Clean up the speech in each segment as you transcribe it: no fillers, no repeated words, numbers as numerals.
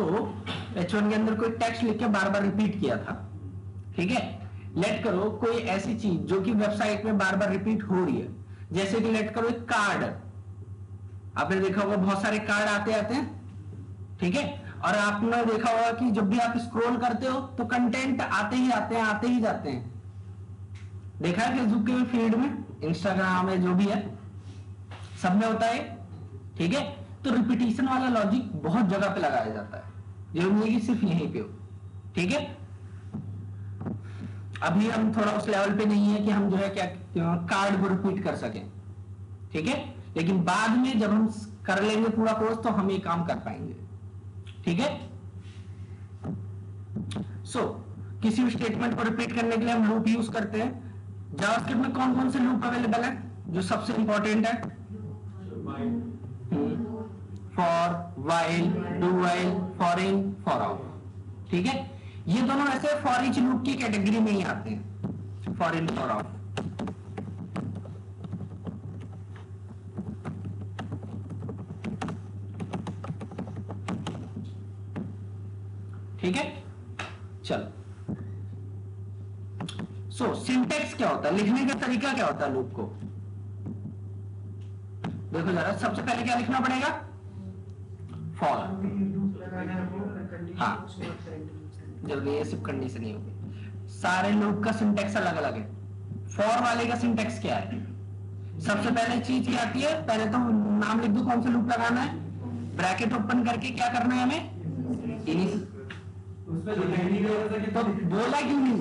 को H1 के अंदर कोई टेक्स्ट लिख के बार बार रिपीट किया था, ठीक है। लेट करो कोई ऐसी चीज जो कि वेबसाइट में बार बार रिपीट हो रही है, जैसे कि लेट करो एक कार्ड, आपने देखा होगा बहुत सारे कार्ड आते हैं, ठीक है। और आपने देखा होगा कि जब भी आप स्क्रॉल करते हो तो कंटेंट आते ही जाते हैं। देखा है फेसबुक के फीड में, इंस्टाग्राम में, जो भी है सब में होता है, ठीक है। तो रिपीटिशन वाला लॉजिक बहुत जगह पे लगाया जाता है, जरूरी नहीं है कि सिर्फ यहीं पे हो, ठीक है। अभी हम थोड़ा उस लेवल पे नहीं है कि हम जो है क्या कार्ड को रिपीट कर सकें, ठीक है। लेकिन बाद में जब हम कर लेंगे पूरा कोर्स तो हम ये काम कर पाएंगे, ठीक है। सो किसी भी स्टेटमेंट को रिपीट करने के लिए हम लूप यूज करते हैं। जावास्क्रिप्ट में कौन कौन से लूप अवेलेबल है जो सबसे इंपॉर्टेंट है? For, while, do while, for in, for out, ठीक है। ये दोनों ऐसे फॉर ईच लूप की कैटेगरी में ही आते हैं, फॉर इन, फॉर आउट, ठीक है। चलो, सो सिंटेक्स क्या होता है, लिखने का तरीका क्या होता है लूप को? देखो जरा, सबसे पहले क्या लिखना पड़ेगा? फॉर, हाँ, जल्दी, ये सिर्फ कंडीशन ही होगी। सारे लूप का सिंटेक्स अलग अलग है। फॉर वाले का सिंटेक्स क्या है? सबसे पहले चीज क्या आती है, पहले तो नाम लिख दो कौन सा लूप लगाना है, ब्रैकेट ओपन करके क्या करना है हमें, तो बोला क्यों नहीं?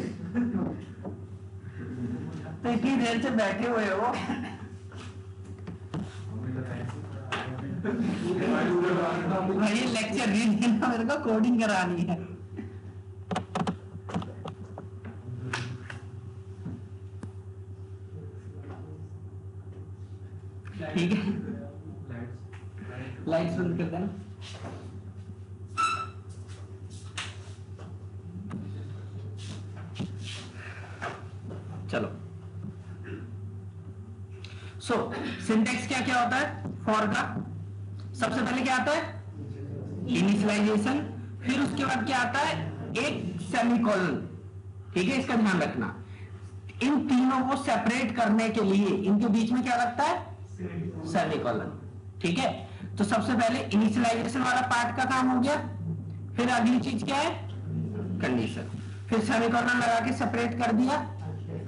तो इतनी देर से बैठे हुए हो, भाई लेक्चर रीड करना, मेरे को कोडिंग करानी है। ठीक है, लाइट्स बंद कर देना। चलो, सो सिंटेक्स क्या क्या होता है फॉर का? सबसे पहले क्या आता है? इनिशियलाइजेशन, फिर उसके बाद क्या आता है? एक सेमीकोलन, ठीक है, इसका ध्यान रखना। इन तीनों को सेपरेट करने के लिए इनके बीच में क्या लगता है? सेमीकोलन, ठीक है। तो सबसे पहले इनिशियलाइजेशन वाला पार्ट का काम हो गया, फिर अगली चीज क्या है? कंडीशन, फिर सेमीकोलन लगा के सेपरेट कर दिया।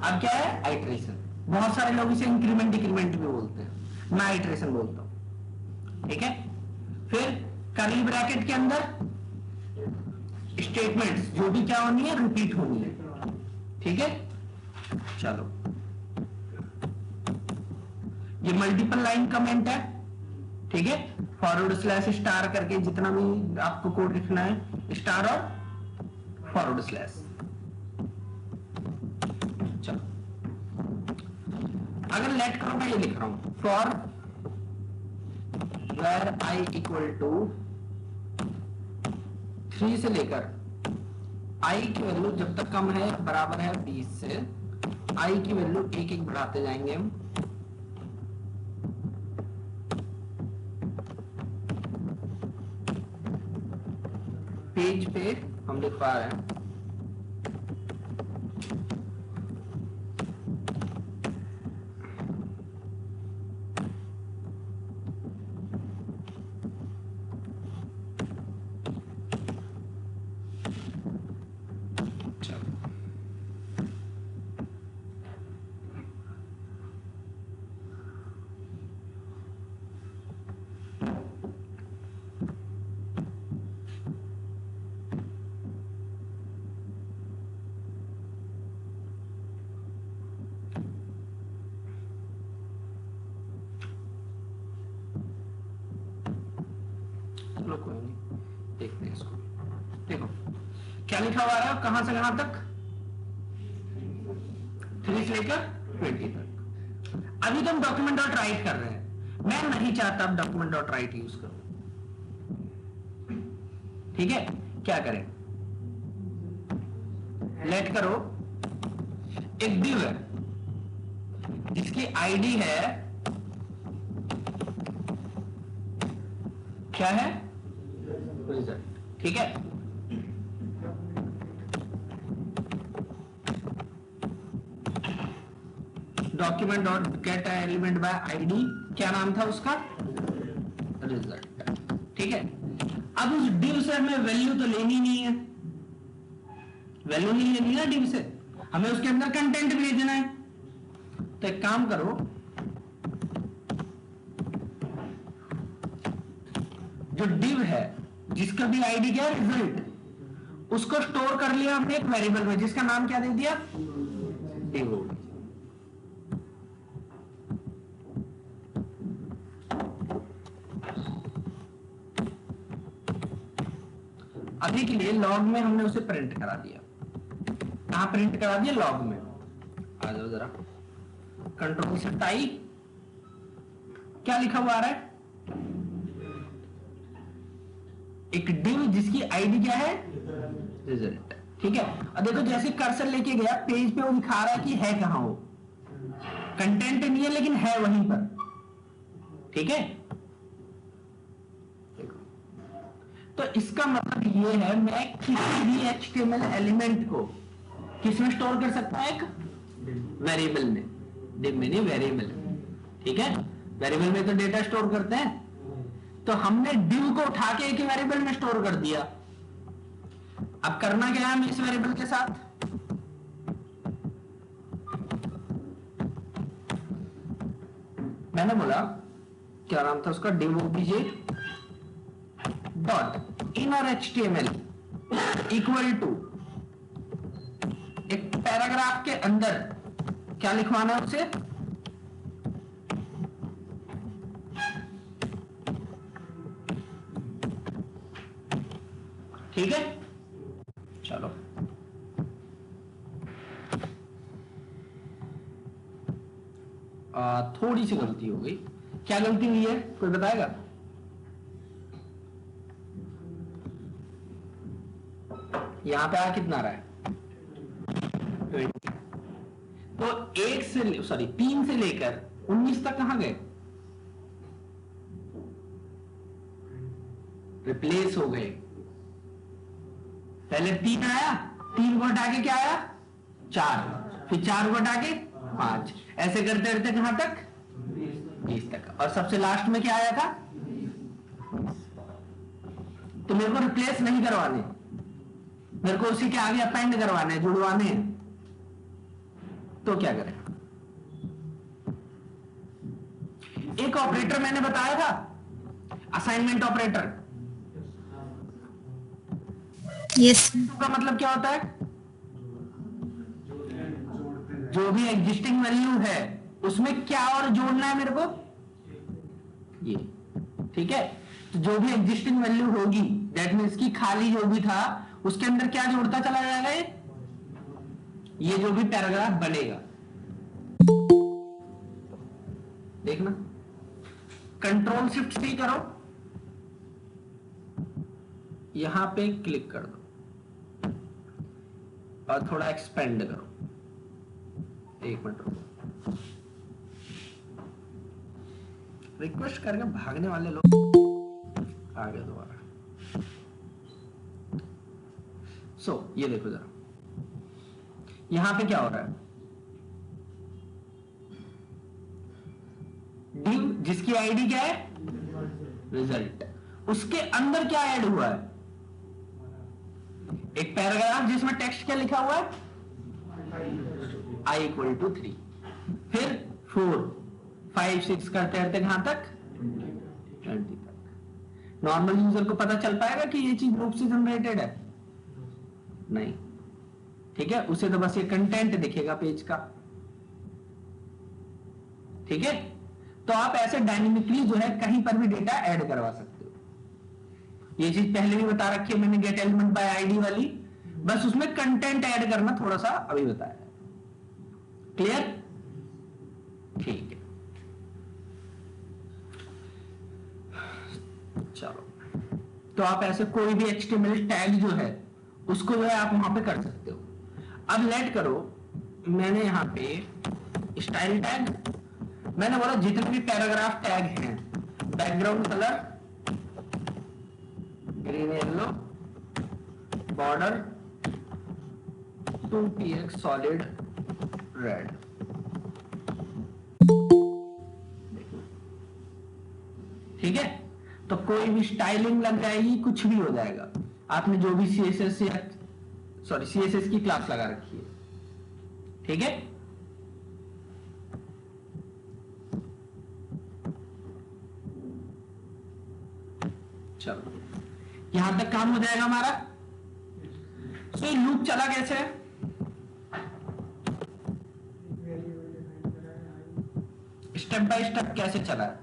अब क्या है? आइटरेशन। बहुत सारे लोग इसे इंक्रीमेंट डिक्रीमेंट भी बोलते हैं, मैं आइटरेशन बोलता हूं, ठीक है। फिर कर्ली ब्रैकेट के अंदर स्टेटमेंट्स जो भी क्या होनी है, रिपीट होनी है, ठीक है। चलो, ये मल्टीपल लाइन कमेंट है, ठीक है। फॉरवर्ड स्लैश स्टार करके जितना भी आपको कोड लिखना है, स्टार और फॉरवर्ड स्लैश। चलो, अगर लेट करो, मैं ये लिख रहा हूं for var i equal to 3 से लेकर i की वैल्यू जब तक कम है बराबर है 20 से, i की वैल्यू एक एक बढ़ाते जाएंगे हम। पेज पे हम लिख पा रहे हैं कोई नहीं, देखते हैं इसको। देखो क्या लिखा हुआ है, कहां से कहां तक? 3 से लेकर 20 तक। अभी तो हम डॉक्यूमेंट डॉट राइट कर रहे हैं, मैं नहीं चाहता आप डॉक्यूमेंट डॉट राइट यूज करो, ठीक है। क्या करें? लेट करो, एक डिव है जिसकी आईडी है, क्या है? रिजल्ट, ठीक है। Document dot get element by ID, क्या नाम था उसका, रिजल्ट, ठीक है। अब उस डिव से हमें वैल्यू तो लेनी नहीं है, वैल्यू नहीं लेनी है डिव से, हमें उसके अंदर कंटेंट भेजना है। तो एक काम करो, जो डिव है जिसका भी आईडी क्या है रिजल्ट, उसको स्टोर कर लिया हमने एक वेरिएबल में जिसका नाम क्या दे दिया, डिव। अभी के लिए लॉग में हमने उसे प्रिंट करा दिया, कहां प्रिंट करा दिया, लॉग में। आ जाओ जरा, कंट्रोल से टाइप, क्या लिखा हुआ आ रहा है, एक डिव जिसकी आईडी क्या है, रिजल्ट, ठीक है। अब देखो जैसे कर्सर लेके गया पेज पे, वो दिखा रहा है कि है कहां वो, कंटेंट नहीं है लेकिन है वहीं पर, ठीक है। तो इसका मतलब ये है, मैं किसी भी HTML एलिमेंट को किसमें स्टोर कर सकता है, एक वेरिएबल में, डिव में नहीं, वेरिएबल, ठीक है। वेरिएबल में तो डेटा स्टोर करते हैं, तो हमने डिव को उठा के एक वेरिएबल में स्टोर कर दिया। अब करना क्या है हमें इस वेरिएबल के साथ, मैंने बोला क्या नाम था उसका, div O B J dot inner HTML equal to, एक पैराग्राफ के अंदर क्या लिखवाना है उसे, ठीक है। चलो थोड़ी सी गलती हो गई, क्या गलती हुई है कोई बताएगा, यहां पे आ कितना रहा है, 20। तो 3 से लेकर 19 तक कहां गए, रिप्लेस हो गए। पहले 3 आया, 3 को हटा के क्या आया, 4, फिर 4 को हटा के 5, ऐसे करते करते कहां तक, 20 तक। और सबसे लास्ट में क्या आया था, तो मेरे को रिप्लेस नहीं करवाने, मेरे को उसी के आगे अपेंड करवाने, जुड़वाने हैं। तो क्या करें, एक ऑपरेटर मैंने बताया था, असाइनमेंट ऑपरेटर। यस का मतलब क्या होता है, जो भी एग्जिस्टिंग वैल्यू है उसमें क्या और जोड़ना है मेरे को, ये, ठीक है। तो जो भी एग्जिस्टिंग वैल्यू होगी, दैट मीन्स की खाली जो भी था उसके अंदर क्या जोड़ता चला जाएगा, ये जो भी पैराग्राफ बनेगा, देखना, कंट्रोल शिफ्ट सी करो, यहां पे क्लिक कर दो और थोड़ा एक्सपेंड करो, 1 मिनट रुको, रिक्वेस्ट करके भागने वाले लोग आ गए दोबारा। ये देखो जरा, यहां पे क्या हो रहा है, डिव जिसकी आईडी क्या है, रिजल्ट, उसके अंदर क्या ऐड हुआ है, एक पैराग्राफ जिसमें टेक्स्ट क्या लिखा हुआ है, i = 3, फिर 4, 5, 6 करते करते कहां तक, 20 तक। नॉर्मल यूजर को पता चल पाएगा कि ये चीज ग्रुप से जनरेटेड है, नहीं, ठीक है। उसे तो बस ये कंटेंट दिखेगा पेज का, ठीक है। तो आप ऐसे डायनेमिकली जो है कहीं पर भी डेटा ऐड करवा सकते हो। ये चीज पहले भी बता रखी है मैंने, गेट एलिमेंट बाय आईडी वाली, बस उसमें कंटेंट ऐड करना थोड़ा सा अभी बताया, क्लियर, ठीक है। चलो, तो आप ऐसे कोई भी HTML टैग जो है उसको जो है आप वहां पे कर सकते हो। अब लेट करो, मैंने यहां पे स्टाइल टैग, मैंने बोला जितने भी पैराग्राफ टैग हैं, background colour green yellow border 2px solid red. ठीक है, तो कोई भी स्टाइलिंग लग जाएगी, कुछ भी हो जाएगा। आपने जो भी सीएसएस की क्लास लगा रखी है, ठीक है। चलो यहां तक काम हो जाएगा हमारा। तो ये लूप चला कैसे है? स्टेप बाय स्टेप कैसे चला है?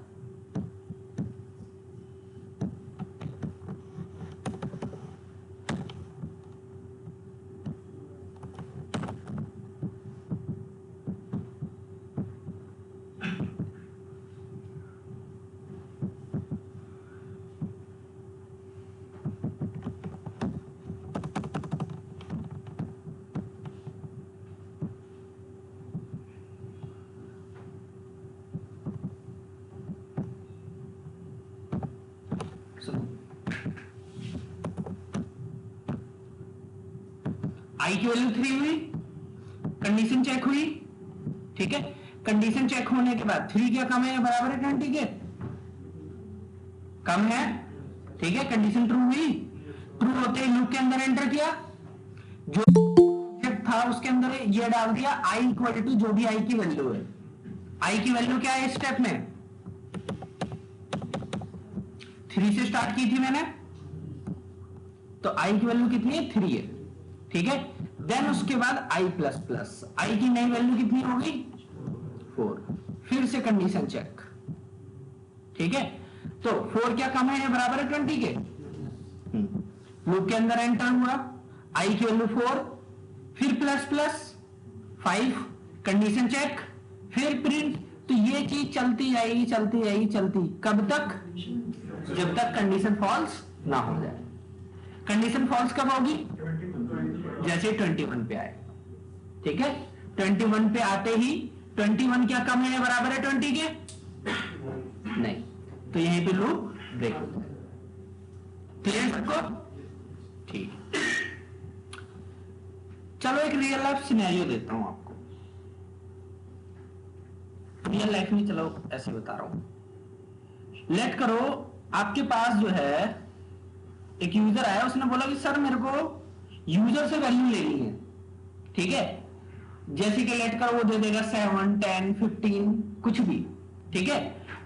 आई की वैल्यू 3 हुई, कंडीशन चेक हुई, ठीक है। कंडीशन चेक होने के बाद 3 क्या कम है या बराबर है 20 के? कम है, ठीक है। कंडीशन ट्रू हुई, ट्रू होते ही लूप के अंदर एंटर किया, जो था उसके अंदर ये डाल दिया आई इक्वल टू जो भी आई की वैल्यू है। आई की वैल्यू क्या है इस स्टेप में? 3 से स्टार्ट की थी मैंने, तो आई की वैल्यू कितनी है? 3 है, ठीक है। देन उसके बाद आई प्लस प्लस, आई की नई वैल्यू कितनी होगी? 4। फिर से कंडीशन चेक, ठीक है। तो 4 क्या कम है या बराबर है 20 के? लूप के अंदर एंटर हुआ, आई की वैल्यू 4, फिर प्लस प्लस 5, कंडीशन चेक, फिर प्रिंट। तो ये चीज चलती जाएगी चलती जाएगी चलती, कब तक? जब तक कंडीशन फॉल्स ना हो जाए। कंडीशन फॉल्स कब होगी? जैसे 21 पे आए, ठीक है। 21 पे आते ही 21 क्या कम है या बराबर है 20 के? नहीं, तो यहीं पे लूप ब्रेक हो जाए। क्लियर सबको? ठीक। चलो एक रियल लाइफ सिनेरियो देता हूं आपको। रियल लाइफ में चलो ऐसे बता रहा हूं। लेट करो आपके पास जो है एक यूजर आया, उसने बोला कि सर मेरे को यूजर से वैल्यू लेनी है, ठीक है। जैसे कि लेट कर वो दे देगा 7, 10, 15 कुछ भी, ठीक है।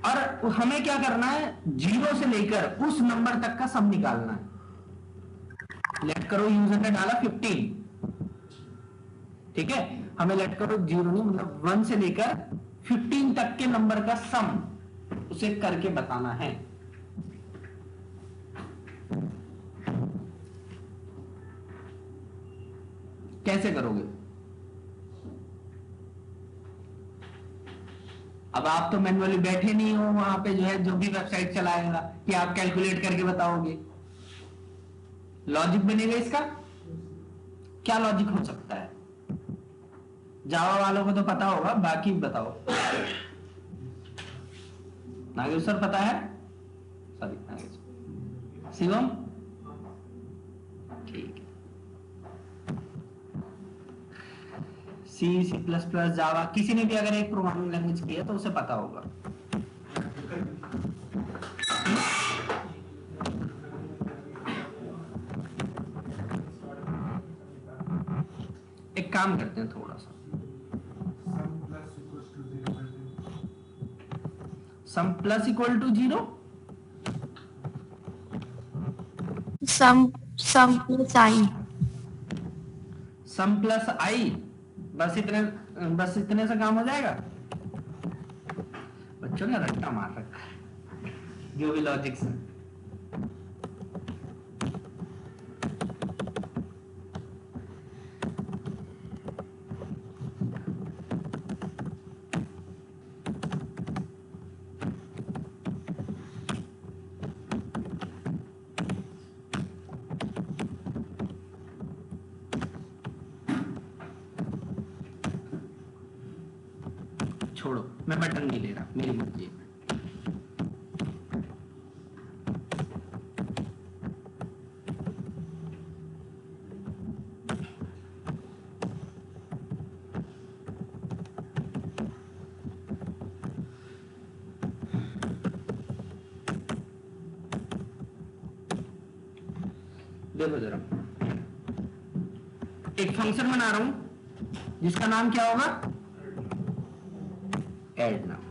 और हमें क्या करना है? 0 से लेकर उस नंबर तक का सम निकालना है। लेट करो यूजर ने डाला 15, ठीक है। हमें लेट करो 0 नहीं, मतलब 1 से लेकर 15 तक के नंबर का सम उसे करके बताना है। कैसे करोगे? अब आप तो मैन्युअली बैठे नहीं हो वहां पे, जो है जो भी वेबसाइट चलाएगा कि आप कैलकुलेट करके बताओगे। लॉजिक बनेगा इसका। क्या लॉजिक हो सकता है? जावा वालों को तो पता होगा, बाकी बताओ। नागेश्वर पता है? सॉरी नागेश्वर। शिवम? ठीक है। सी प्लस प्लस जावा, किसी ने भी अगर एक प्रोग्रामिंग लैंग्वेज की है तो उसे पता होगा। एक काम करते हैं थोड़ा सा, sum plus equal to 0, sum plus I, sum plus I, बस इतने से काम हो जाएगा। बच्चों ने रट्टा मार रखा है जो भी लॉजिक से। छोड़ो, मैं बटन नहीं ले रहा, मेरी मर्जी है। देखो जरा, एक फंक्शन बना रहा हूं जिसका नाम क्या होगा, ऐड नाम।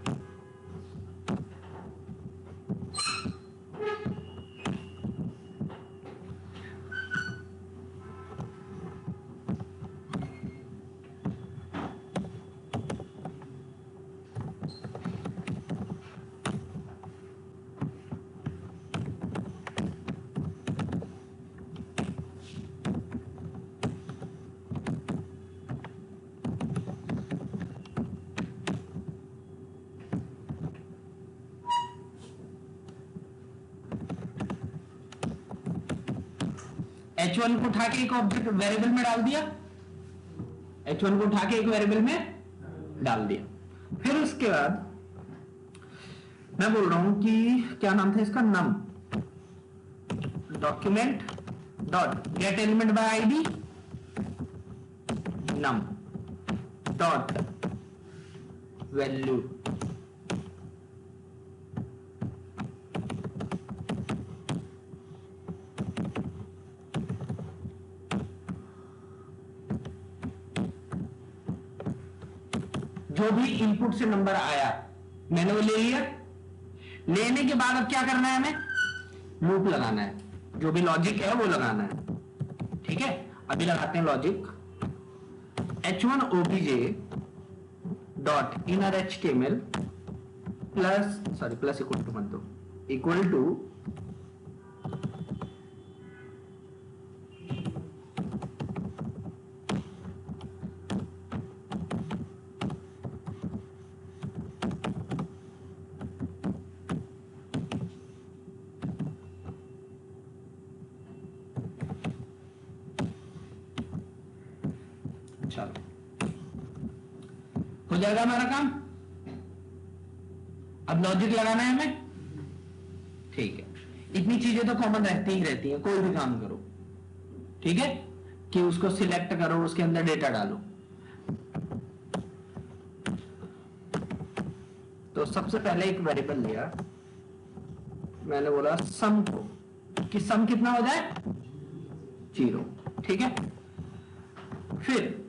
H1 को उठा के एक ऑब्जेक्ट वेरिएबल में डाल दिया, H1 को उठा के एक वेरिएबल में डाल दिया। फिर उसके बाद मैं बोल रहा हूं कि क्या नाम था इसका, num document dot get element by ID num dot value. जो भी इनपुट से नंबर आया मैंने वो ले लिया। लेने के बाद अब क्या करना है, हमें लूप लगाना है, जो भी लॉजिक है वो लगाना है। ठीक है, अभी लगाते हैं logic. h1 obj dot inner html plus equal to मत दो, इक्वल टू चलो हो जाएगा हमारा काम। अब लॉजिक लगाना है हमें। ठीक है, इतनी चीजें तो कॉमन रहती ही रहती हैं, कोई भी काम करो। ठीक है, कि उसको सिलेक्ट करो, उसके अंदर डेटा डालो। तो सबसे पहले एक वेरिएबल लिया, मैंने बोला सम को, कि सम कितना हो जाए 0। ठीक है, फिर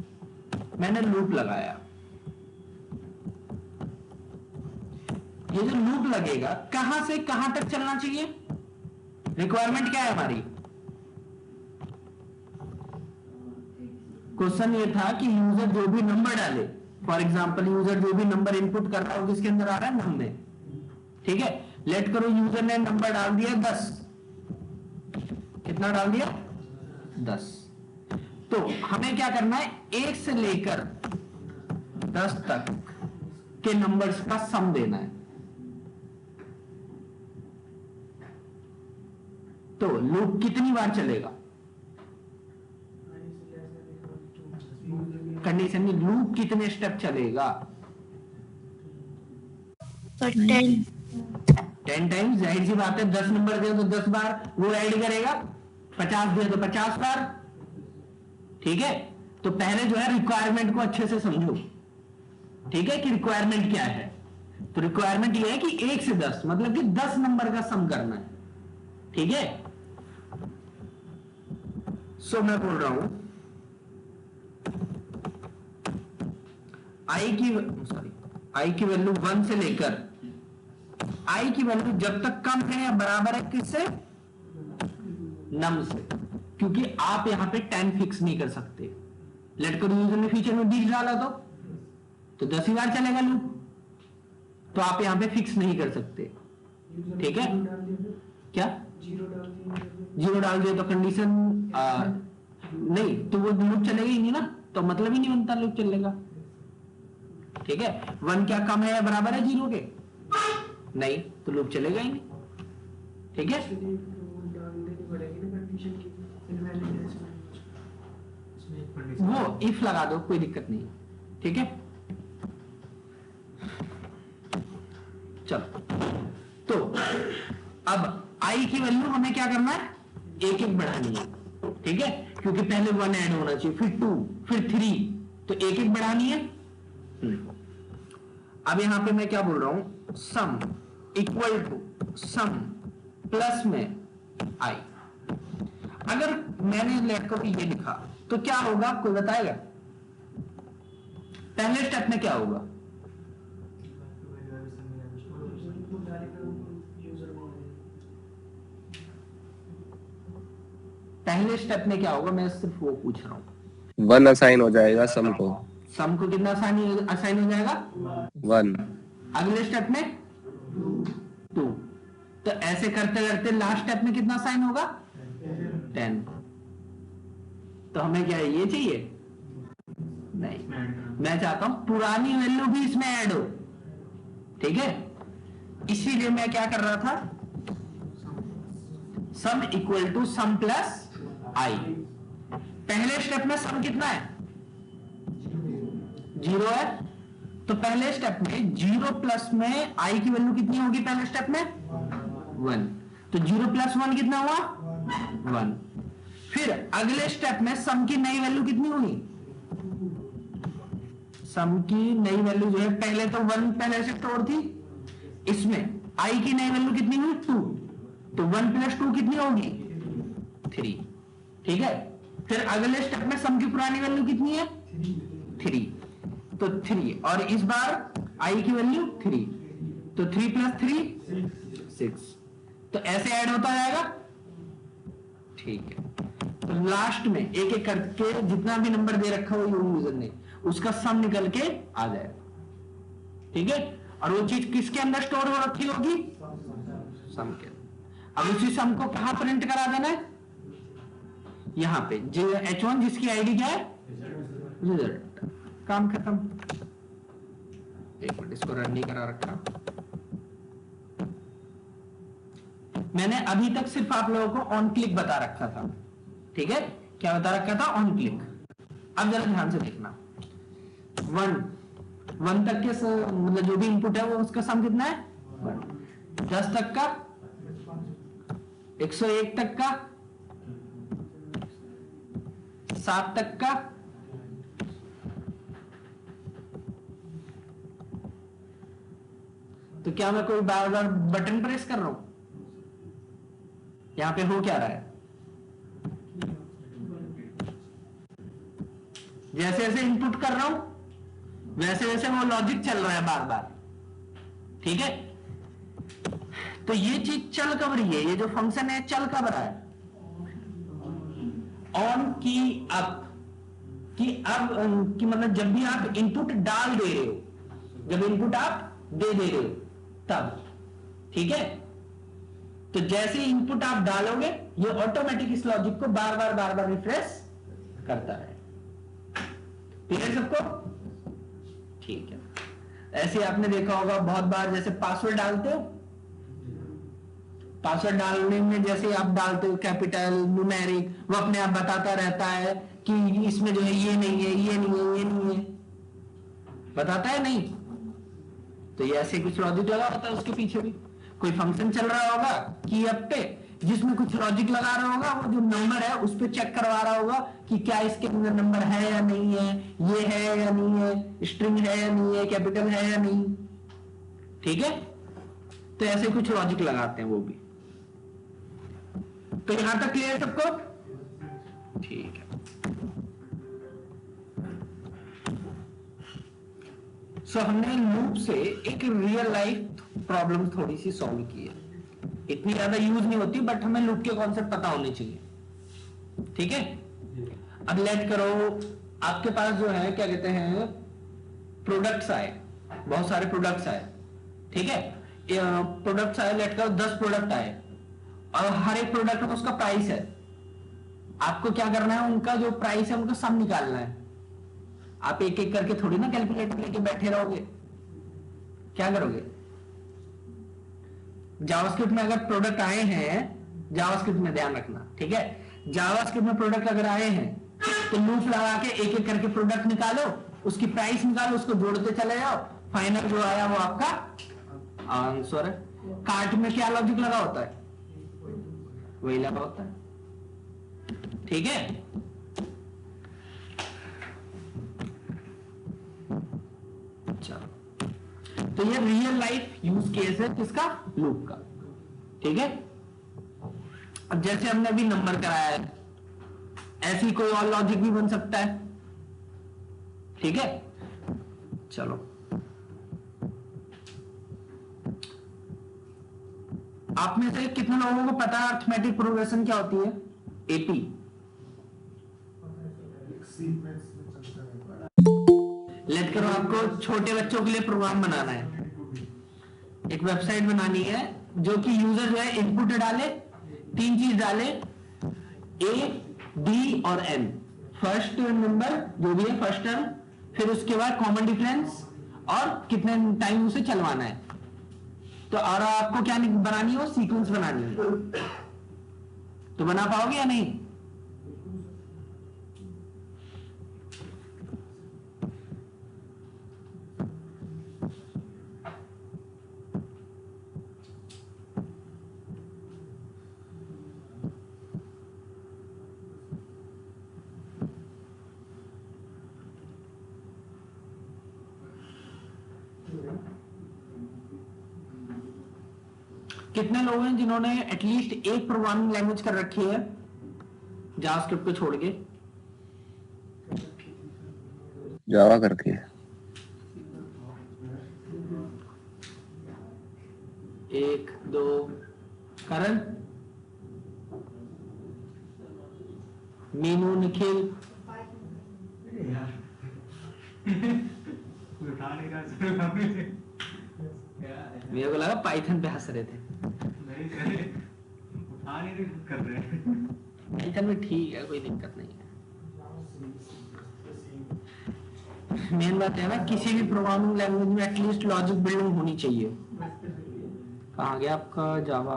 मैंने लूप लगाया। ये जो लूप लगेगा कहां से कहां तक चलना चाहिए, रिक्वायरमेंट क्या है हमारी, क्वेश्चन ये था कि यूजर जो भी नंबर डाले, फॉर एग्जांपल यूजर जो भी नंबर इनपुट कर रहा हो किसके अंदर आ रहा है, नम में। ठीक है, लेट करो यूजर ने नंबर डाल दिया 10, कितना डाल दिया 10। तो हमें क्या करना है, 1 से लेकर 10 तक के नंबर्स का सम देना है। तो लूप कितनी बार चलेगा, कंडीशन में लूप कितने स्टेप चलेगा, 10 टाइम्स। जाहिर सी बात है, 10 नंबर दिया तो 10 बार वो ऐड करेगा, 50 दिया तो 50 बार। ठीक है, तो पहले जो है रिक्वायरमेंट को अच्छे से समझो। ठीक है, कि रिक्वायरमेंट क्या है। तो रिक्वायरमेंट ये है कि 1 से 10 मतलब कि 10 नंबर का सम करना है। ठीक है, सो मैं बोल रहा हूं आई की वैल्यू 1 से लेकर आई की वैल्यू जब तक कम है या बराबर है किससे, नम से, क्योंकि आप यहां पे 10 फिक्स नहीं कर सकते। लेट करो यूजर ने फीचर में 20 डाला तो 10 ही बार चलेगा लूप, तो आप यहां पे फिक्स नहीं कर सकते। ठीक है, क्या 0 डाल दिया तो कंडीशन नहीं, तो वो लूप चलेगा ही नहीं ना, तो मतलब ही नहीं बनता लूप चलेगा। ठीक है, 1 क्या कम है या बराबर है 0 के, नहीं, तो लूप चलेगा ही नहीं। ठीक है, वो इफ लगा दो, कोई दिक्कत नहीं। ठीक है, चलो, तो अब आई की वैल्यू हमें क्या करना है, एक एक बढ़ानी है। ठीक है, क्योंकि पहले 1 ऐड होना चाहिए, फिर 2, फिर 3, तो एक एक बढ़ानी है। अब यहां पे मैं क्या बोल रहा हूं, sum equal to sum plus में आई। अगर मैंने लेट को ये लिखा तो क्या होगा, कोई बताएगा? पहले स्टेप में क्या होगा? पहले स्टेप में क्या होगा, मैं सिर्फ वो पूछ रहा हूँ। 1 असाइन हो जाएगा सम को। सम को कितना असाइन हो जाएगा? 1। अगले स्टेप में 2। तो ऐसे करते करते लास्ट स्टेप में कितना साइन होगा? 10। तो हमें क्या ये चाहिए? नहीं, मैं चाहता हूं पुरानी वैल्यू भी इसमें ऐड हो, ठीक है? इसीलिए मैं क्या कर रहा था, sum equal to sum plus I. पहले स्टेप में सम कितना है? 0 है। तो पहले स्टेप में 0 प्लस में आई की वैल्यू कितनी होगी? पहले स्टेप में 1। तो 0 प्लस 1 कितना हुआ? 1। फिर अगले स्टेप में सम की नई वैल्यू कितनी होगी? सम की नई वैल्यू जो है, पहले तो 1 पहले से स्टोर थी, इसमें आई की नई वैल्यू कितनी हुई? 2। तो 1 प्लस 2 कितनी होगी? 3। ठीक है। फिर अगले स्टेप में सम की पुरानी वैल्यू कितनी है? 3। तो 3, और इस बार आई की वैल्यू 3, तो 3 प्लस 3 6। तो ऐसे ऐड होता जाएगा, ठीक है। तो लास्ट में एक एक करके जितना भी नंबर दे रखा हो यूजर ने, उसका सम निकल के आ जाएगा, ठीक है। और वो चीज किसके अंदर स्टोर हो रखी होगी? सम के। अब उसी सम को कहां प्रिंट करा देना है? यहां पे H1 जिसकी आईडी क्या है? रिजल्ट। काम खत्म। एक मिनट, इसको रन नहीं करा रखा मैंने। अभी तक सिर्फ आप लोगों को ऑन क्लिक बता रखा था, ठीक है। क्या बता रखा था? On click. अब जरा ध्यान से देखना, 1 तक के मतलब जो भी इनपुट है वो उसका सम कितना है? 1। 10 तक का, 101 तक का, 7 तक का, तो क्या मैं कोई बार बार बटन प्रेस कर रहा हूं? यहां पे हो क्या रहा है? जैसे जैसे इनपुट कर रहा हूं वैसे वैसे वो लॉजिक चल रहा है बार बार, ठीक है। तो ये चीज चल कब रही है? ये जो फंक्शन है चल कब रहा है? ऑन की अप कि अब कि मतलब जब भी आप इनपुट डाल दे रहे हो, जब इनपुट आप दे रहे हो तब, ठीक है। तो जैसे इनपुट आप डालोगे ये ऑटोमेटिक इस लॉजिक को बार बार रिफ्रेश करता है। क्लियर सबको? ठीक है। ऐसे आपने देखा होगा बहुत बार, जैसे पासवर्ड डालते हो, पासवर्ड डालने में जैसे आप डालते हो कैपिटल न्यूमेरिक, वो अपने आप बताता रहता है कि इसमें जो है ये नहीं है, ये नहीं है, ये नहीं है, बताता है नहीं? तो ये ऐसे कुछ लॉजिक लगा होता है उसके पीछे भी। कोई फंक्शन चल रहा होगा की अप पे, जिसमें कुछ लॉजिक लगा रहा होगा, वो जो नंबर है उस पर चेक करवा रहा होगा कि क्या इसके अंदर नंबर है या नहीं है, ये है या नहीं है, स्ट्रिंग है या नहीं है, कैपिटल है या नहीं, ठीक है। तो ऐसे कुछ लॉजिक लगाते हैं वो भी। तो यहां तक क्लियर सबको? ठीक है। सो हमने लूप से एक रियल लाइफ प्रॉब्लम थोड़ी सी सॉल्व की है। इतनी ज्यादा यूज नहीं होती, बट हमें लूप के कॉन्सेप्ट पता होने चाहिए, ठीक है। अब लेट करो आपके पास जो है क्या कहते हैं, प्रोडक्ट्स आए, बहुत सारे प्रोडक्ट्स आए, ठीक है। प्रोडक्ट्स आए, लेट करो 10 प्रोडक्ट आए, और हर एक प्रोडक्ट में उसका प्राइस है। आपको क्या करना है, उनका जो प्राइस है उनका सम निकालना है। आप एक एक करके थोड़ी ना कैलकुलेटर लेके बैठे रहोगे, क्या करोगे? जावास्क्रिप्ट में अगर प्रोडक्ट आए हैं, जावास्क्रिप्ट में ध्यान रखना, ठीक है। जावास्क्रिप्ट में प्रोडक्ट अगर आए हैं तो लूप लगा के एक एक करके प्रोडक्ट निकालो, उसकी प्राइस निकालो, उसको जोड़ते चले जाओ, फाइनल जो आया वो आपका आंसर है। कार्ट में क्या लॉजिक लगा होता है? वही लगा होता है, ठीक है। चलो, तो ये रियल लाइफ यूज केस है किसका? लूप का, ठीक है। अब जैसे हमने अभी नंबर कराया है, ऐसी कोई और लॉजिक भी बन सकता है। ठीक है, चलो आप में से कितने लोगों को पता है अर्थमेटिक प्रोग्रेशन क्या होती है? एपी। लेट करो आपको छोटे बच्चों के लिए प्रोग्राम बनाना है, एक वेबसाइट बनानी है जो कि यूजर जो है इनपुट डाले, 3 चीज डाले, ए डी और एन, फर्स्ट नंबर जो भी है फर्स्ट टर्म, फिर उसके बाद कॉमन डिफरेंस और कितने टाइम उसे चलवाना है। तो और आपको क्या बनानी हो? सीक्वेंस बनानी है। तो बना पाओगे या नहीं? कितने लोग हैं जिन्होंने एटलीस्ट एक प्रोग्रामिंग लैंग्वेज कर रखी है जावास्क्रिप्ट को छोड़ के? जावा करके। एक दो। करण, मीनू, निखिल, मेरे को लगा पाइथन पे हंस रहे थे। पाइथन में ठीक है, कोई दिक्कत नहीं है। मेन बात है ना, किसी भी प्रोग्रामिंग लैंग्वेज में एटलीस्ट लॉजिक बिल्डिंग होनी चाहिए। कहाँ गया आपका जावा?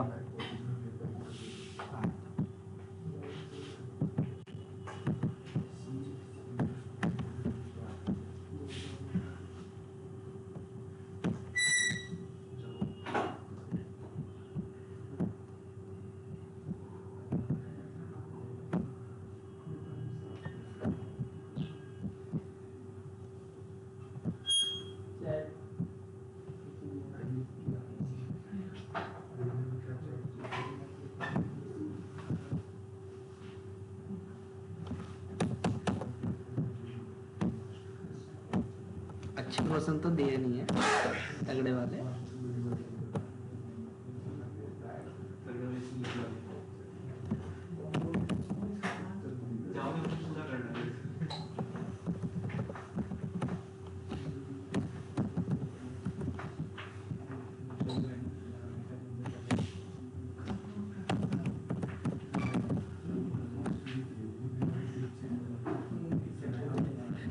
अच्छे क्वेश्चन तो दिए नहीं है तगड़े वाले।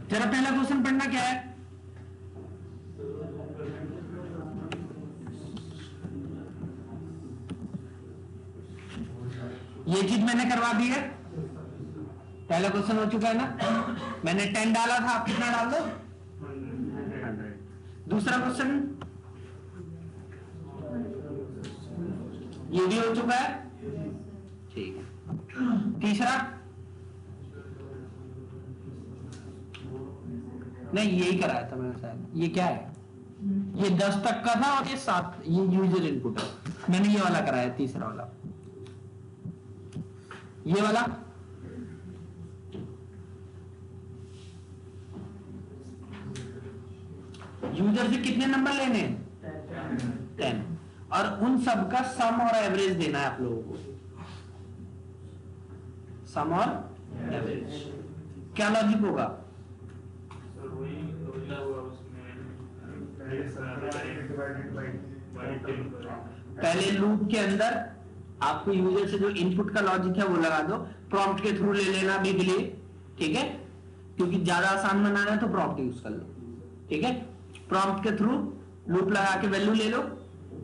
जरा पहला क्वेश्चन पढ़ना क्या है? ये चीज मैंने करवा दी है। पहला क्वेश्चन हो चुका है ना, मैंने 10 डाला था, आप कितना डाल दो? 100। दूसरा क्वेश्चन ये भी हो चुका है, ठीक है। तीसरा नहीं, यही कराया था मैंने शायद। ये क्या है? ये 10 तक का था और ये 7, ये यूजर इनपुट है। मैंने ये वाला कराया, तीसरा वाला। ये वाला यूजर से कितने नंबर लेने हैं? 10। और उन सब का सम और एवरेज देना है आप लोगों को। सम और एवरेज क्या लॉजिक होगा? पहले लूप के अंदर आपको यूजर से जो इनपुट का लॉजिक है वो लगा दो, प्रॉम्प्ट के थ्रू ले लेना भी लिए, ठीक है, क्योंकि ज्यादा आसान बनाना है तो प्रॉम्प्ट यूज कर लो, ठीक है। प्रॉम्प्ट के थ्रू लूप लगा के वैल्यू ले लो,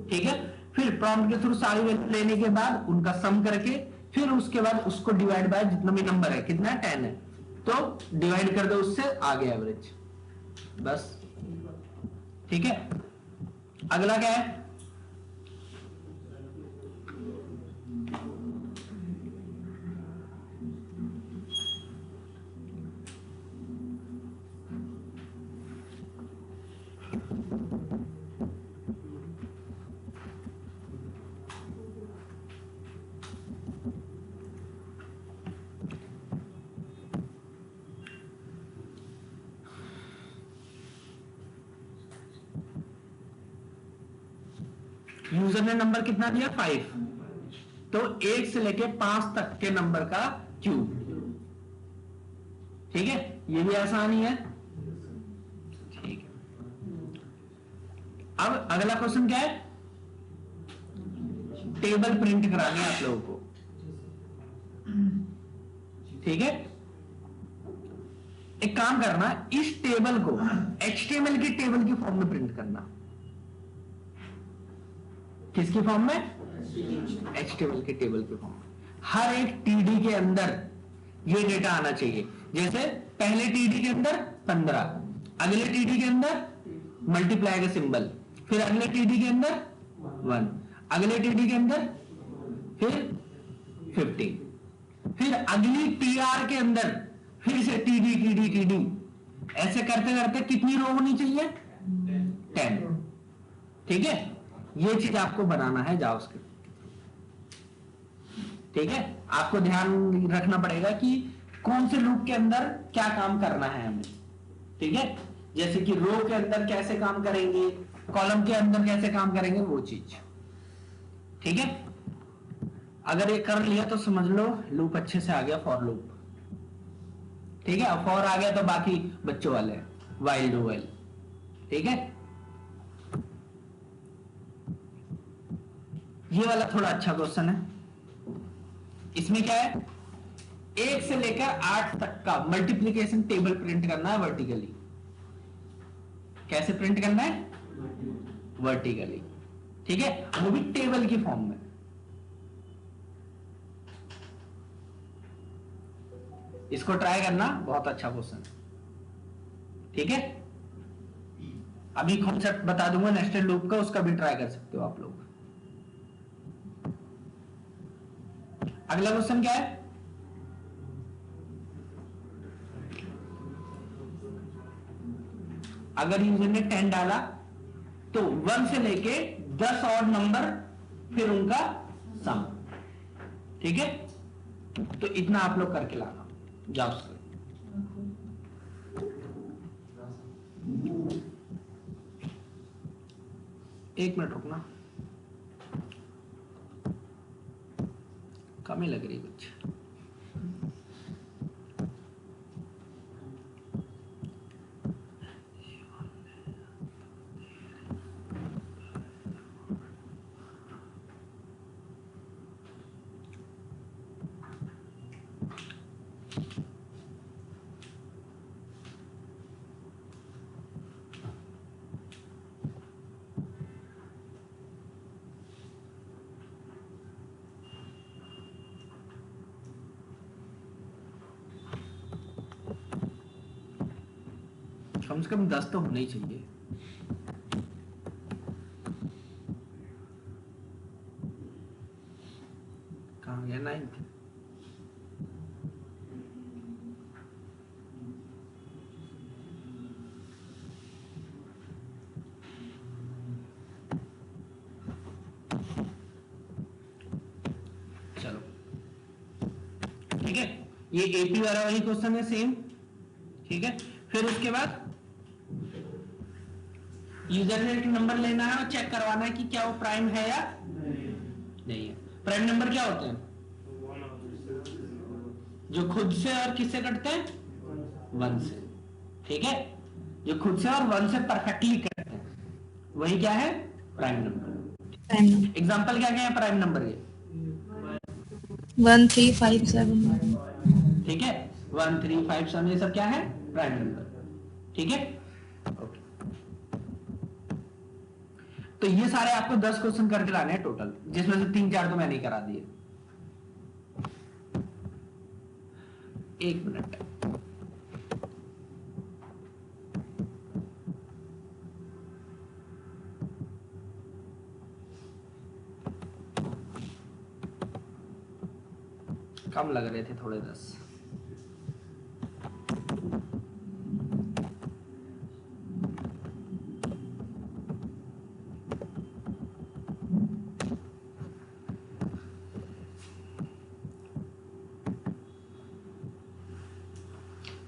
ठीक है। फिर प्रॉम्प्ट के थ्रू सारी वैल्यू लेने के बाद उनका सम करके फिर उसके बाद उसको डिवाइड बाय जितना भी नंबर है, कितना है 10 है, तो डिवाइड कर दो उससे, आ गया एवरेज, बस, ठीक है। अगला क्या है? यूजर ने नंबर कितना दिया 5, तो 1 से लेके 5 तक के नंबर का क्यूब। ठीक है, ये भी आसान ही है। ठीक है, अब अगला क्वेश्चन क्या है, टेबल प्रिंट करानी है आप लोगों को। ठीक है, एक काम करना, इस टेबल को HTML की टेबल की फॉर्म में प्रिंट करना। किसकी फॉर्म में? HTML की टेबल की फॉर्म में। हर एक TD के अंदर ये डेटा आना चाहिए। जैसे पहले TD के अंदर 15, अगले TD के अंदर मल्टीप्लाई का सिंबल, फिर अगले TD के अंदर 1, अगले TD के अंदर फिर 15, फिर अगली TR के अंदर फिर से TD, ऐसे करते करते कितनी रो होनी चाहिए? 10। ठीक है, ये चीज आपको बनाना है जावास्क्रिप्ट। ठीक है, आपको ध्यान रखना पड़ेगा कि कौन से लूप के अंदर क्या काम करना है हमें। ठीक है, जैसे कि रो के अंदर कैसे काम करेंगे, कॉलम के अंदर कैसे काम करेंगे, वो चीज। ठीक है, अगर ये कर लिया तो समझ लो लूप अच्छे से आ गया, फॉर लूप। ठीक है, अब फॉर आ गया तो बाकी बच्चों वाले वाइल डू वाइल। ठीक है, ये वाला थोड़ा अच्छा क्वेश्चन है। इसमें क्या है, 1 से लेकर 8 तक का मल्टीप्लिकेशन टेबल प्रिंट करना है वर्टिकली। कैसे प्रिंट करना है? वर्टिकली। ठीक है, वो भी टेबल की फॉर्म में। इसको ट्राई करना, बहुत अच्छा क्वेश्चन है। ठीक है, अभी कॉन्सेप्ट बता दूंगा नेस्टेड लूप का, उसका भी ट्राई कर सकते हो आप लोग। अगला क्वेश्चन क्या है, अगर यूजर ने 10 डाला तो 1 से लेके 10 और नंबर फिर उनका सम। ठीक है, तो इतना आप लोग करके लाना जाओ। एक मिनट रुकना, कमी लग रही कुछ। कम से कम 10 तो होने ही चाहिए। कहाँ गया 9th? चलो ठीक है, ये एपी वाला वही क्वेश्चन है सेम। ठीक है, फिर उसके बाद यूजर ने एक नंबर लेना है और चेक करवाना है कि क्या वो प्राइम है या नहीं है। प्राइम नंबर क्या होते हैं? जो खुद से और किससे कटते हैं? 1 से। ठीक है, जो खुद से और 1 से परफेक्टली कटते हैं वही क्या है? Prime number. एग्जांपल क्या क्या है प्राइम नंबर के? 1 3 5 7। ठीक है, 1 3 5 7 ये सब क्या है? Prime number. ठीक है, ओके। तो ये सारे आपको 10 क्वेश्चन करके लाने हैं टोटल, जिसमें से 3-4 तो मैंने ही करा दिए। 1 मिनट। कम लग रहे थे थोड़े 10।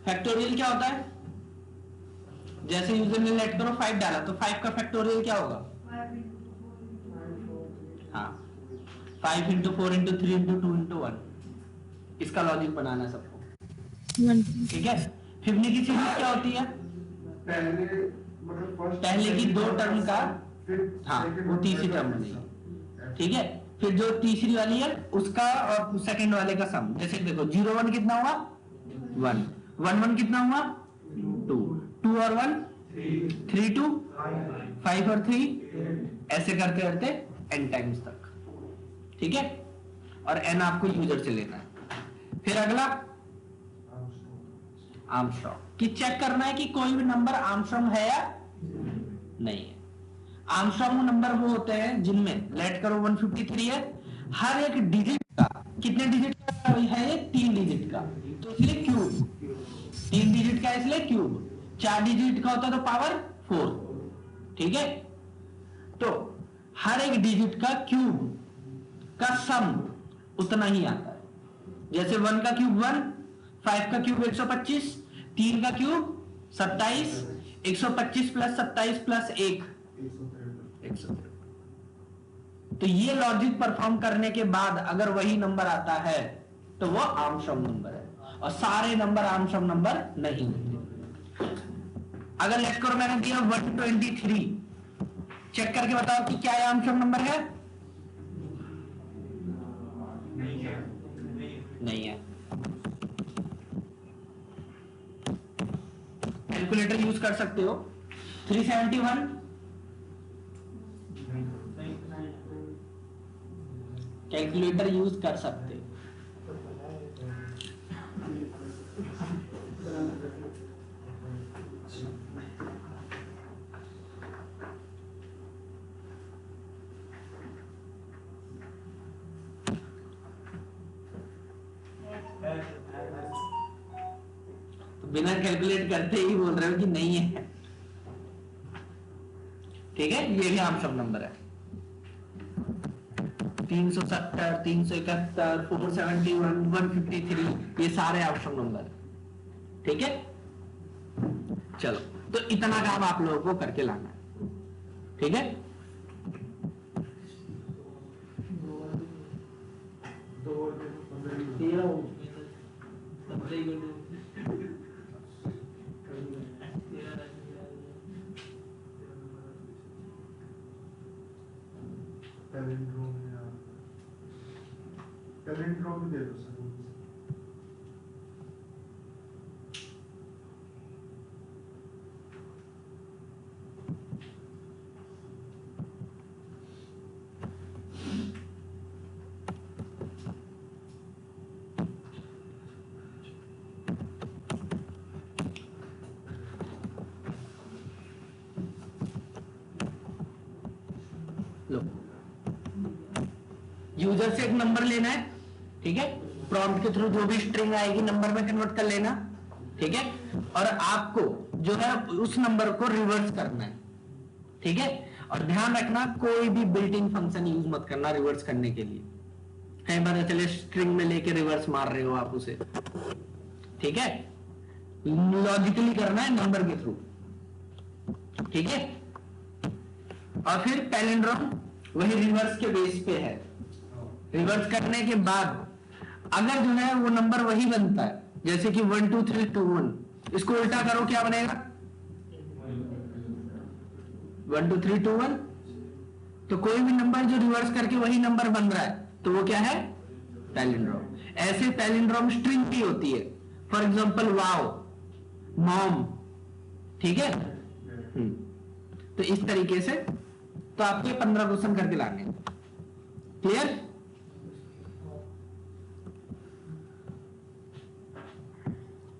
फैक्टोरियल क्या होता है? जैसे यूजर ने लेट करो 5 डाला तो 5 का फैक्टोरियल क्या होगा? 5 इंटू 4 इंटू 3 इंटू 2 इंटू 1, इसका लॉजिक बनाना है सबको, 1. ठीक है। फिफ्टी की सीरीज क्या होती है? पहले की दो टर्म का, हाँ वो तीसरी टर्म बनेगी, ठीक है। फिर जो तीसरी वाली है उसका और सेकंड वाले का सम, जैसे देखो 0 1 कितना हुआ 1, 1 1 कितना हुआ 2, 2 और 1 3 2, 5 और 3, ऐसे करते करते n टाइम्स तक, ठीक है। और n आपको यूजर से लेना है। फिर अगला आर्मस्ट्रॉन्ग कि चेक करना है कि कोई भी नंबर आर्मस्ट्रॉन्ग है या नहीं है। आर्मस्ट्रॉन्ग नंबर वो होते हैं जिनमें लेट करो 153 है, हर एक डिजिट का कितने डिजिट का है? ये 3 डिजिट का, तो इसलिए क्यूब, 3 डिजिट का इसलिए क्यूब, 4 डिजिट का होता तो पावर 4, ठीक है। तो हर एक डिजिट का क्यूब का सम उतना ही आता है, जैसे 1 का क्यूब 1, 5 का क्यूब 125, 3 का क्यूब 27, 125 प्लस 27 प्लस 1 163। तो ये लॉजिक परफॉर्म करने के बाद अगर वही नंबर आता है तो वो आर्मस्ट्रॉन्ग नंबर है, और सारे नंबर आर्मस्ट्रॉन्ग नंबर नहीं होते। अगर लेट करो मैंने दिया 123, चेक करके बताओ कि क्या ये आर्मस्ट्रॉन्ग नंबर है? नहीं है। कैलकुलेटर यूज कर सकते हो। 371 कैलकुलेटर यूज कर सकते हो। तो बिना कैलकुलेट करते ही बोल रहे हो कि नहीं है, ठीक है। ये भी आर्मस्ट्रॉन्ग नंबर है। 370, 371, 471, 153, ये सारे आर्मस्ट्रॉन्ग नंबर है, ठीक है। चलो, तो इतना काम आप लोगों को करके लाना है, ठीक है। पैलिंड्रोम भी दे दो सर। लो, यूजर से एक नंबर लेना है, ठीक है। प्रॉम्प्ट के थ्रू जो भी स्ट्रिंग आएगी नंबर में कन्वर्ट कर लेना, ठीक है। और आपको जो है उस नंबर को रिवर्स करना है, ठीक है। और ध्यान रखना कोई भी बिल्ट इन फंक्शन यूज मत करना रिवर्स करने के लिए, कई बार चले स्ट्रिंग में लेके रिवर्स मार रहे हो आप उसे, ठीक है। लॉजिकली करना है नंबर के थ्रू, ठीक है। और फिर पैलिंड्रोम वही रिवर्स के बेस पे है। रिवर्स करने के बाद अगर जो है वो नंबर वही बनता है, जैसे कि 1 2 3 2 1, इसको उल्टा करो क्या बनेगा? 1 2 3 2 1। तो कोई भी नंबर जो रिवर्स करके वही नंबर बन रहा है तो वो क्या है? पैलिंड्रोम। ऐसे पैलिंड्रोम स्ट्रिंग भी होती है, फॉर एग्जांपल वाओ, मॉम, ठीक है। तो इस तरीके से तो आपके 15 क्वेश्चन करके लाने, क्लियर?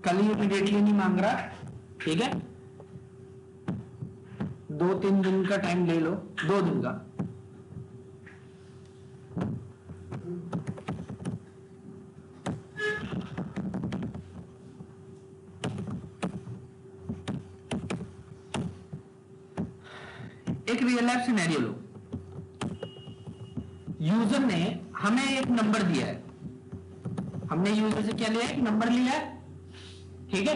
कल ही इमीडिएटली नहीं मांग रहा, ठीक है। 2-3 दिन का टाइम ले लो, 2 दिन का। एक रियल लाइफ सिनेरियो लो, यूजर ने हमें एक नंबर दिया है, हमने यूजर से क्या लिया? एक नंबर लिया है, ठीक है।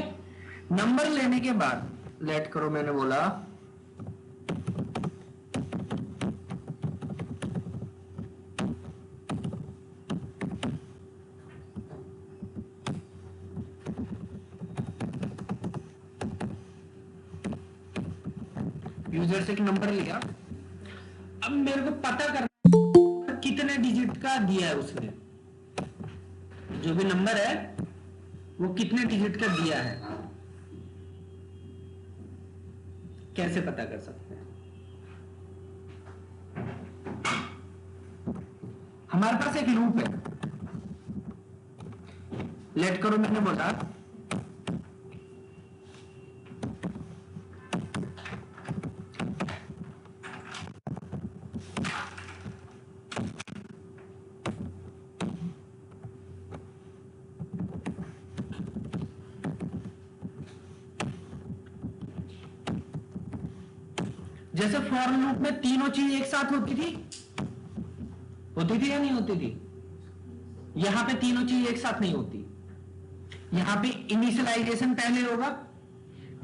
नंबर लेने के बाद लेट करो मैंने बोला यूजर से एक नंबर लिया, अब मेरे को पता करना कितने डिजिट का दिया है उसने, जो भी नंबर है वो कितने डिजिट का दिया है, कैसे पता कर सकते हैं? हमारे पास एक लूप है, लेट करो मैंने बोला जैसे फॉर लूप में तीनों चीज एक साथ होती थी या नहीं होती थी? यहां पे तीनों चीज एक साथ नहीं होती। यहां पे इनिशियलाइजेशन पहले होगा,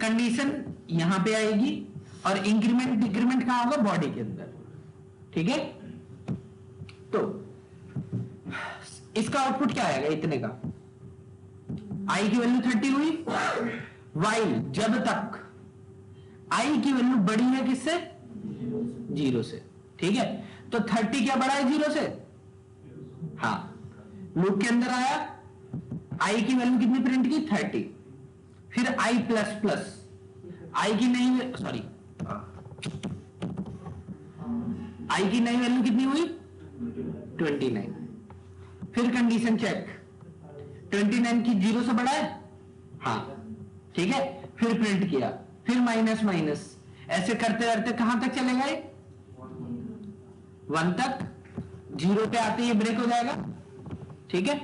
कंडीशन यहां पे आएगी, और इंक्रीमेंट डिक्रीमेंट कहां होगा? बॉडी के अंदर। ठीक है, तो इसका आउटपुट क्या आएगा इतने का? आई की वैल्यू 30 हुई, वाइल जब तक आई की वैल्यू बड़ी है किससे? 0 से। ठीक है, तो 30 क्या बड़ा है 0 से? हाँ, लूप के अंदर आया, आई की वैल्यू कितनी प्रिंट की? 30। फिर आई प्लस प्लस, आई की नई सॉरी आई की नई वैल्यू कितनी हुई? 29। फिर कंडीशन चेक, 29 की 0 से बड़ा है? हाँ, ठीक है, फिर प्रिंट किया, फिर माइनस माइनस, ऐसे करते करते कहां तक चले गए? 1 तक। 0 पे आते ही ब्रेक हो जाएगा। ठीक है,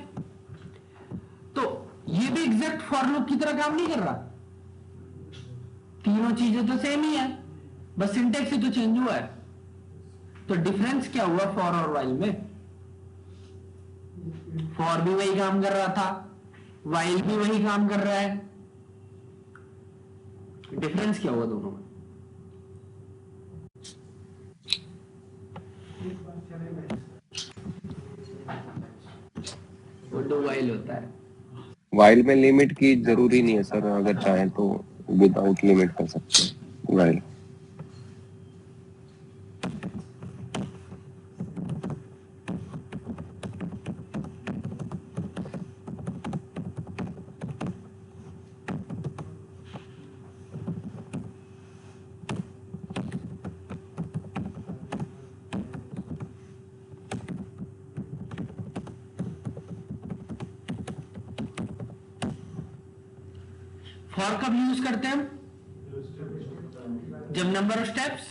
तो ये भी एग्जैक्ट फॉर लूप की तरह काम नहीं कर रहा, तीनों चीजें तो सेम ही है, बस सिंटेक्स ही तो चेंज हुआ है। तो डिफरेंस क्या हुआ फॉर और वाइल में? फॉर भी वही काम कर रहा था, वाइल भी वही काम कर रहा है, डिफरेंस क्या हुआ दोनों में? वो डू वाइल होता है। वाइल में लिमिट की जरूरी नहीं है सर, अगर चाहे तो विदाउट लिमिट कर सकते हैं वाइल। फॉर कब यूज करते हैं हम? जब नंबर ऑफ स्टेप्स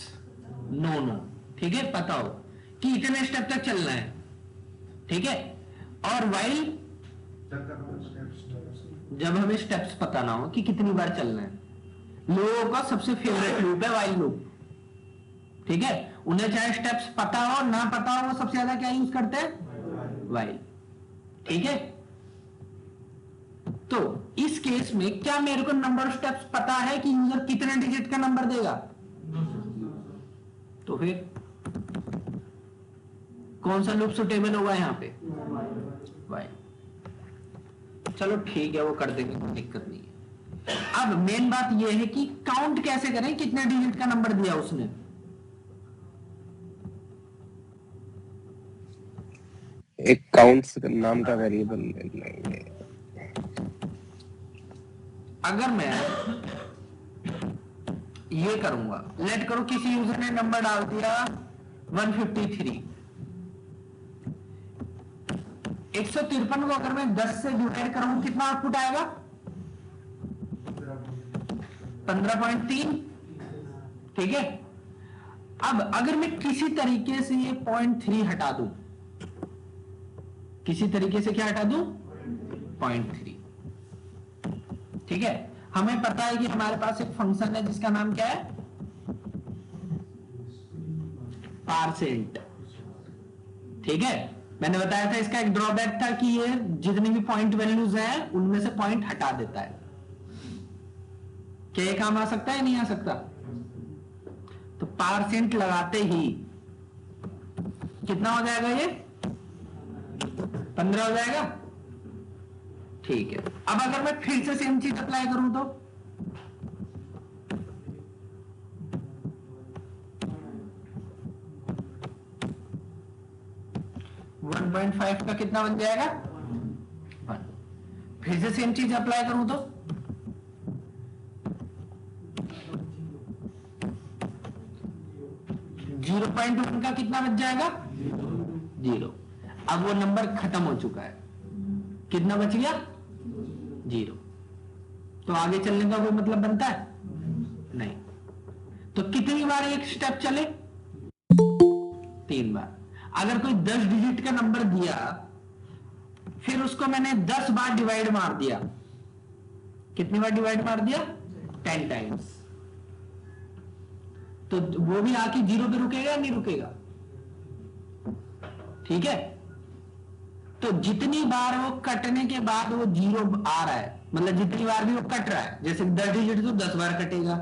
नो, ठीक है, पता हो कि इतने स्टेप तक चलना है। ठीक है, और वाइल जब हमें स्टेप्स पता ना हो कि कितनी बार चलना है। लोगों का सबसे फेवरेट लूप है वाइल लूप। ठीक है, उन्हें चाहे स्टेप्स पता हो ना पता हो, वो सबसे ज्यादा क्या यूज करते हैं? वाइल। ठीक है, तो इस केस में क्या मेरे को नंबर ऑफ स्टेप्स पता है कि यूजर कितने डिजिट का नंबर देगा? तो फिर कौन सा लूप सुटेबल होगा यहां पे? वाइल। चलो ठीक है, वो कर देंगे, कोई दिक्कत नहीं है। अब मेन बात यह है कि काउंट कैसे करें, कितने डिजिट का नंबर दिया उसने? एक काउंट्स नाम का वेरिएबल लेंगे। अगर मैं ये करूंगा, लेट करो किसी यूजर ने नंबर डाल दिया 153, 153 को अगर मैं 10 से डिवाइड करूंगा कितना आउटपुट आएगा? 15.3। ठीक है, अब अगर मैं किसी तरीके से ये 0.3 हटा दूं, किसी तरीके से क्या हटा दूं? 0.3। ठीक है, हमें पता है कि हमारे पास एक फंक्शन है जिसका नाम क्या है? पार्सेंट। ठीक है, मैंने बताया था इसका एक ड्रॉबैक था कि ये जितनी भी पॉइंट वैल्यूज हैं उनमें से पॉइंट हटा देता है। क्या ये काम आ सकता है? नहीं आ सकता। तो पार्सेंट लगाते ही कितना हो जाएगा? ये 15 हो जाएगा। ठीक है, अब अगर मैं फिर से सेम चीज अप्लाई करूं तो 1.5 का कितना बन जाएगा 1। फिर से सेम चीज अप्लाई करूं तो 0.1 का कितना बच जाएगा 0। अब वो नंबर खत्म हो चुका है, कितना बच गया 0। तो आगे चलने का कोई मतलब बनता है नहीं। तो कितनी बार एक स्टेप चले 3 बार। अगर कोई 10 डिजिट का नंबर दिया फिर उसको मैंने 10 बार डिवाइड मार दिया, कितनी बार डिवाइड मार दिया 10 टाइम्स, तो वो भी आके 0 पे रुकेगा या नहीं रुकेगा, ठीक है। तो जितनी बार वो कटने के बाद वो 0 आ रहा है, मतलब जितनी बार भी वो कट रहा है, जैसे 10 डिजिट तो 10 बार कटेगा,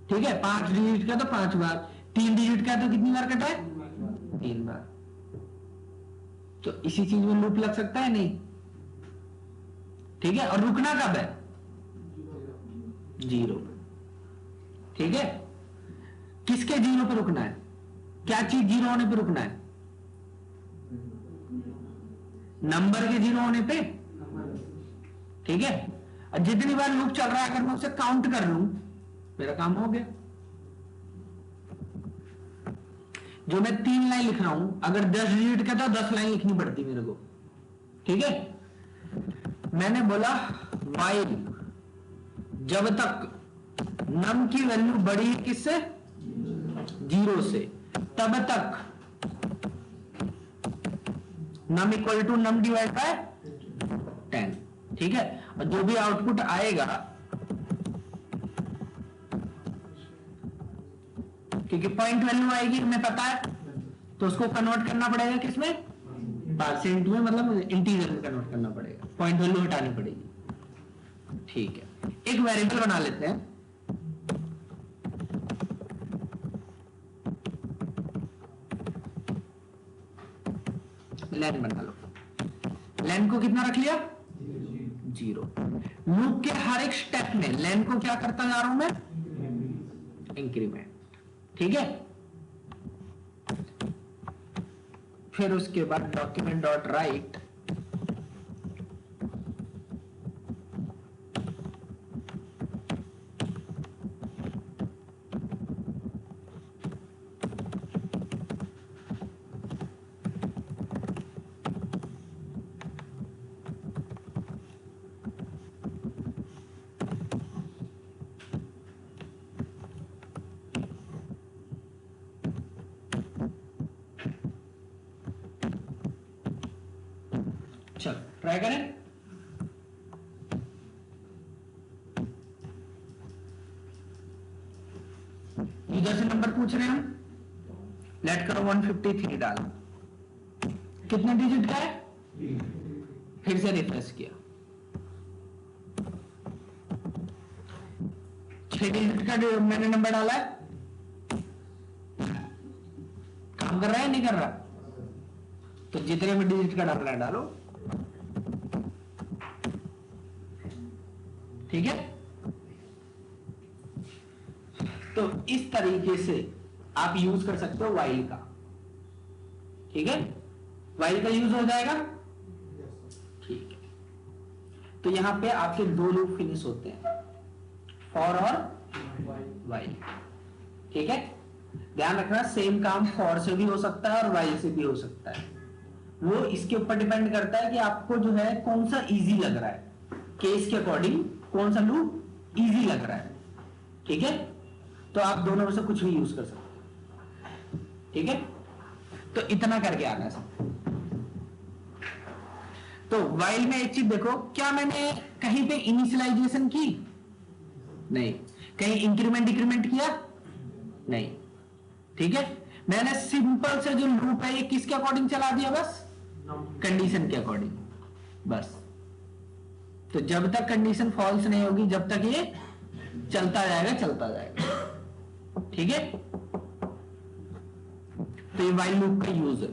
ठीक है। 5 डिजिट का तो 5 बार, 3 डिजिट का तो कितनी बार कटा है 3 बार। तो इसी चीज में लूप लग सकता है नहीं, ठीक है। और रुकना कब है 0, ठीक है। किसके 0 पे रुकना है, क्या चीज 0 होने पे रुकना है, नंबर के 0 होने पे, ठीक है। और जितनी बार लूप चल रहा है अगर मैं उसे काउंट कर लूं मेरा काम हो गया। जो मैं 3 लाइन लिख रहा हूं, अगर 10 डिजिट का था 10 लाइन लिखनी पड़ती मेरे को, ठीक है। मैंने बोला वाइल जब तक नम की वैल्यू बढ़ी है किससे 0 से, तब तक num equal to num divide by 10, ठीक है। और जो भी आउटपुट आएगा, क्योंकि पॉइंट वैल्यू आएगी हमें पता है, तो उसको कन्वर्ट करना पड़ेगा किसमें परसेंट में, मतलब इंटीजर में कन्वर्ट करना पड़ेगा, पॉइंट वैल्यू हटानी पड़ेगी, ठीक है। एक वेरिएबल बना लेते हैं, लेन बना लो। लेन को कितना रख लिया 0। लूप के हर एक स्टेप में लेन को क्या करता जा रहा हूं मैं इंक्रीमेंट, ठीक है। फिर उसके बाद डॉक्यूमेंट डॉट राइट चलो ट्राई करें। यूजर से नंबर पूछ रहे हैं हम, लेट करो 153 डालो, कितने डिजिट का है, फिर से रिफ्रेश किया, 6 डिजिट का मैंने नंबर डाला है, काम कर रहा है नहीं कर रहा, तो जितने भी डिजिट का डालना है डालो, ठीक है। तो इस तरीके से आप यूज कर सकते हो वाइल का, ठीक है। वाइल का यूज हो जाएगा, ठीक है। तो यहां पे आपके 2 लूप फिनिश होते हैं, फॉर और वाइल, ठीक है। ध्यान रखना सेम काम फॉर से भी हो सकता है और वाइल से भी हो सकता है, वो इसके ऊपर डिपेंड करता है कि आपको जो है कौन सा इजी लग रहा है, केस के अकॉर्डिंग कौन सा लूप इजी लग रहा है, ठीक है। तो आप दोनों में से कुछ भी यूज कर सकते हैं, ठीक है। तो इतना करके आना है सब। तो वाइल में एक चीज देखो, क्या मैंने कहीं पे इनिशियलाइजेशन की नहीं, कहीं इंक्रीमेंट डिक्रीमेंट किया नहीं, ठीक है। मैंने सिंपल से जो लूप है ये किसके अकॉर्डिंग चला दिया, बस कंडीशन के अकॉर्डिंग, बस। तो जब तक कंडीशन फॉल्स नहीं होगी जब तक ये चलता जाएगा, ठीक है। तो ये वाइल लूप का यूज है।